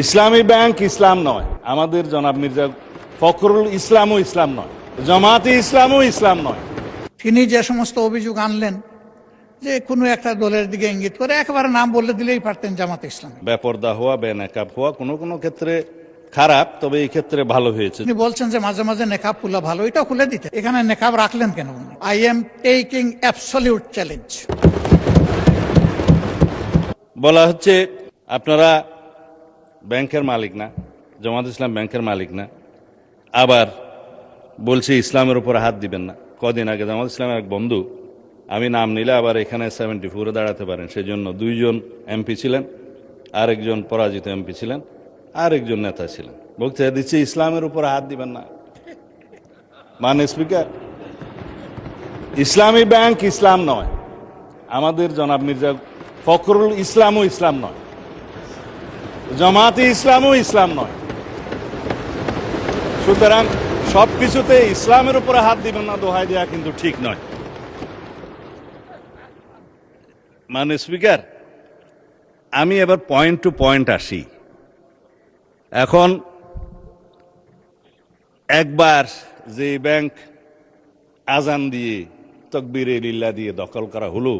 ইসলামী bank ইসলাম নয়, আমাদের জনাব মির্জা ফখরুল ইসলামও ইসলাম নয়, জামাতে ইসলামও ইসলাম নয়। তিনি যে সমস্ত অভিযোগ আনলেন যে কোনো একটা দলের দিকে ইঙ্গিত করে একেবারে নাম বলে দিলেই পারতেন জামাতে ইসলাম। বেপরদা হওয়া, বেনেকাব হওয়া কোনো কোনো ক্ষেত্রে খারাপ, তবে এই ক্ষেত্রে ভালো হয়েছে। তিনি বলছেন যে মাঝে মাঝে নেকাব খুলা ভালো, এটাও খুলে দিতে, এখানে নেকাব রাখলেন কেন? I am taking absolute challenge. বলা হচ্ছে আপনারা ব্যাংকের মালিক না, জামাত ইসলাম ব্যাংকের মালিক না, আবার বলছে ইসলামের উপর হাত দিবেন না। কদিন আগে জামাত ইসলামের এক বন্ধু, আমি নাম নিলে আবার এখানে 74-এ দাঁড়াতে পারেন, সেই জন্য 2 জন এমপি ছিলেন, আরেকজন পরাজিত এমপি ছিলেন, আরেকজন নেতা ছিলেন, বলতে দিচ্ছে ইসলামের উপর হাত দিবেন না। মানে স্পিকার, ইসলামী ব্যাংক ইসলাম নয়, আমাদের জনাব মির্জা ফখরুল ইসলামও ইসলাম নয়, জামাতে ইসলামও ইসলাম নয়। সুতরাং সবকিছুতে ইসলামের উপরে হাত দিবেন না দোহাই দেওয়া কিন্তু ঠিক নয়। মানে স্পিকার, আমি এবার পয়েন্ট টু পয়েন্ট আসি। এখন একবার যে ব্যাংক আজান দিয়ে তকবীরে লিল্লাহ দিয়ে দখল করা হলো,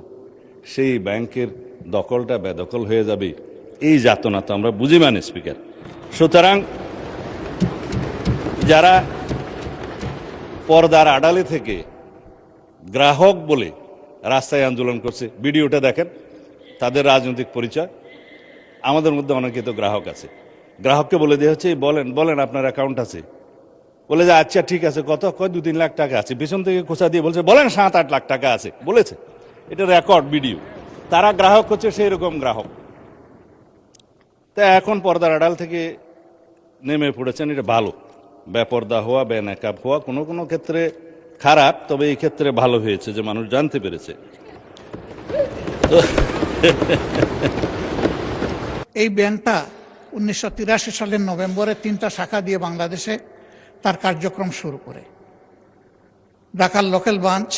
সেই ব্যাংকের দখলটা বেদখল হয়ে যাবে, এই যাতনা তো আমরা বুঝি। মানে স্পিকার, সুতরাং যারা পর্দার আড়ালে থেকে গ্রাহক বলে রাস্তায় আন্দোলন করছে, ভিডিওটা দেখেন, তাদের রাজনৈতিক পরিচয়। আমাদের মধ্যে অনেকে তো গ্রাহক আছে, গ্রাহককে বলে দেওয়া হচ্ছে বলেন বলেন আপনার অ্যাকাউন্ট আছে, বলে যে আচ্ছা ঠিক আছে, কত, কয় 2-3 লাখ টাকা আছে, পিছন থেকে খোঁচা দিয়ে বলছে বলেন 7-8 লাখ টাকা আছে, বলেছে। এটা রেকর্ড ভিডিও। তারা গ্রাহক হচ্ছে সেই রকম গ্রাহক। তা এখন পর্দার আড়াল থেকে নেমে পড়েছেন, এটা ভালো। বেপরদা হওয়া, বেনেকাব হওয়া কোনো কোনো ক্ষেত্রে খারাপ, তবে এই ক্ষেত্রে ভালো হয়েছে যে মানুষ জানতে পেরেছে। এই ব্যাংকটা 1983 সালের নভেম্বরে 3টা শাখা দিয়ে বাংলাদেশে তার কার্যক্রম শুরু করে। ঢাকার লোকাল ব্রাঞ্চ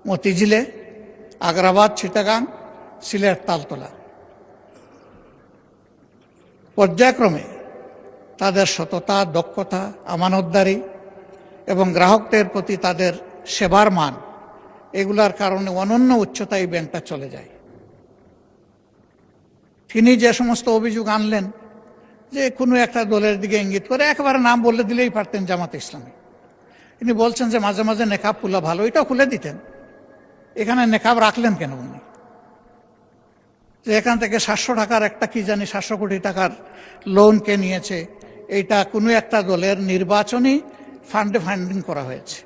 মতিঝিলে, আগ্রাবাদ, চিটাগাং, সিলেট, তালতলা। পর্যায়ক্রমে তাদের সততা, দক্ষতা, আমানতদারি এবং গ্রাহকদের প্রতি তাদের সেবার মান, এগুলার কারণে অনন্য উচ্চতায় এই ব্যাংকটা চলে যায়। তিনি যে সমস্ত অভিযোগ আনলেন যে কোনো একটা দলের দিকে ইঙ্গিত করে একেবারে নাম বলে দিলেই পারতেন জামাতে ইসলামী। তিনি বলছেন যে মাঝে মাঝে নেকাব খুলা ভালো, এটাও খুলে দিতেন, এখানে নেকাব রাখলেন কেন উনি? যে এখান থেকে 700 টাকার একটা কি জানি 700 কোটি টাকার লোন কে নিয়েছে, এইটা কোনো একটা দলের নির্বাচনী ফান্ডে ফান্ডিং করা হয়েছে।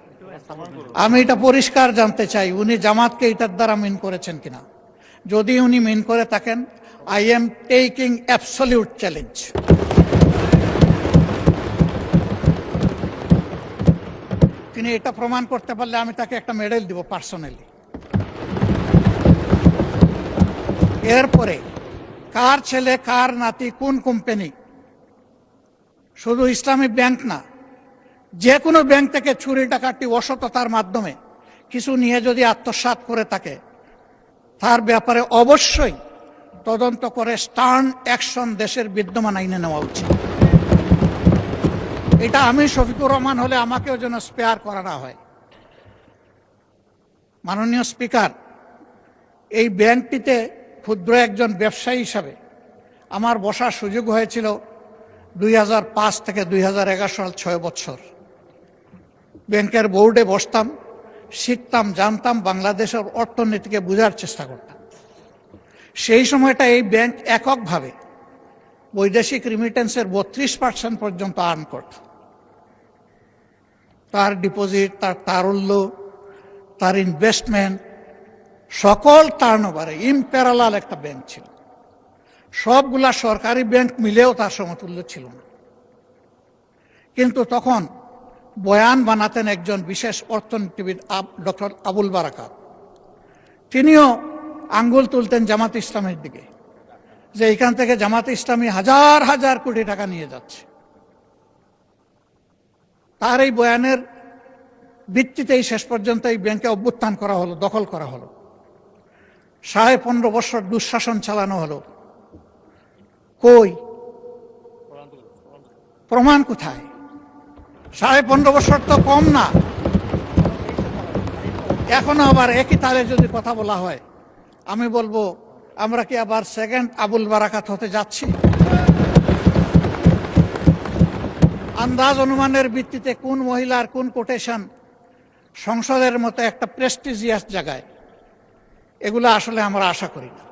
আমি এটা পরিষ্কার জানতে চাই, উনি জামাতকে এটার দ্বারা মিন করেছেন কিনা। যদি উনি মিন করে থাকেন, I am taking absolute challenge. তিনি এটা প্রমাণ করতে পারলে আমি তাকে একটা মেডেল দিব পার্সোনালি। এরপরে কার ছেলে, কার নাতি, কোন কোম্পানি, শুধু ইসলামী ব্যাংক না, যে কোনো ব্যাংক থেকে চুরি ডাকাতি অসততার মাধ্যমে কিছু নিয়ে যদি আত্মসাৎ করে থাকে, তার ব্যাপারে অবশ্যই তদন্ত করে স্টার্ন অ্যাকশন দেশের বিদ্যমান আইনে নেওয়া উচিত। এটা আমি শফিকুর রহমান হলে আমাকেও যেন স্পেয়ার করা না হয়। মাননীয় স্পিকার, এই ব্যাংকটিতে ক্ষুদ্র একজন ব্যবসায়ী হিসাবে আমার বসার সুযোগ হয়েছিল 2005 থেকে 2011 সাল, 6 বছর। ব্যাংকের বোর্ডে বসতাম, শিখতাম, জানতাম, বাংলাদেশের অর্থনীতিকে বোঝার চেষ্টা করতাম। সেই সময়টা এই ব্যাংক এককভাবে বৈদেশিক রিমিটেন্সের 32% পর্যন্ত আর্ন করত। তার ডিপোজিট, তার তারল্য, তার ইনভেস্টমেন্ট, সকল টার্নওভারে ইম্প্যারালাল একটা ব্যাংক ছিল। সবগুলা সরকারি ব্যাংক মিলেও তার সমতুল্য ছিল না। কিন্তু তখন বয়ান বানাতেন একজন বিশেষ অর্থনীতিবিদ, ডক্টর আবুল বারাকাত। তিনিও আঙ্গুল তুলতেন জামাত ইসলামের দিকে, যে এখান থেকে জামাত ইসলামী হাজার হাজার কোটি টাকা নিয়ে যাচ্ছে। তার এই বয়ানের ভিত্তিতেই শেষ পর্যন্ত এই ব্যাংকে অভ্যুত্থান করা হলো, দখল করা হলো, 15.5 বছর দুঃশাসন চালানো হলো। কই প্রমাণ কোথায়? 15.5 বছর তো কম না। এখনো আবার একই তালে যদি কথা বলা হয়, আমি বলবো আমরা কি আবার সেকেন্ড আবুল বারাকাত হতে যাচ্ছি? আন্দাজ অনুমানের ভিত্তিতে কোন মহিলার কোন কোটেশন সংসদের মতো একটা প্রেস্টিজিয়াস জায়গায়, এগুলো আসলে আমরা আশা করি না।